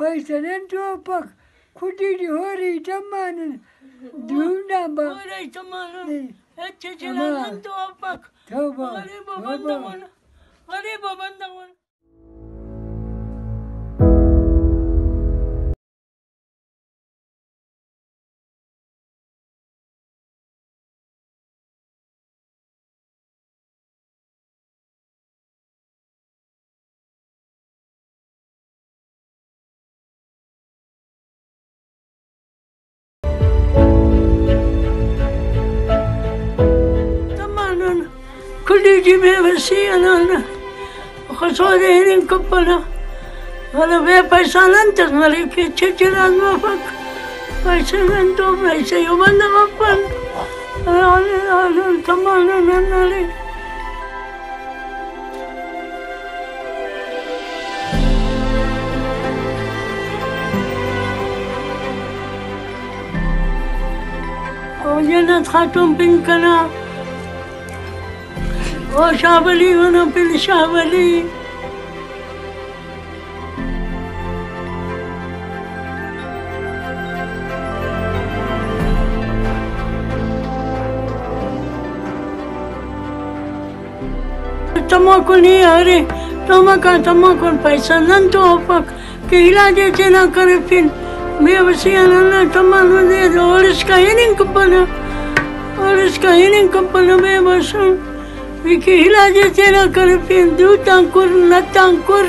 paisanen tuopak kutili hori tamanen düğünden Orayı zamanın et çeçilerin tuopak. Hadi babandan onu. Hadi babandan onu. Kuliji mevasiyanan, kasorenin kapana, wala be paisanan tasmali ke çeçilen mafak, paisanan to paisa yobanda kapan, alın tamanan anali. O cennet hatun pinkana. O şabali ona bil şabali. Tamakun hari, tamakun paisanan tuopak. Kehila jena karipin. Mevasiyanan tamakun de oris kahinin kapana. Oris kahinin kapana mevasan. Vì khi là như thế là cần phiền đu tăng quân là tăng quân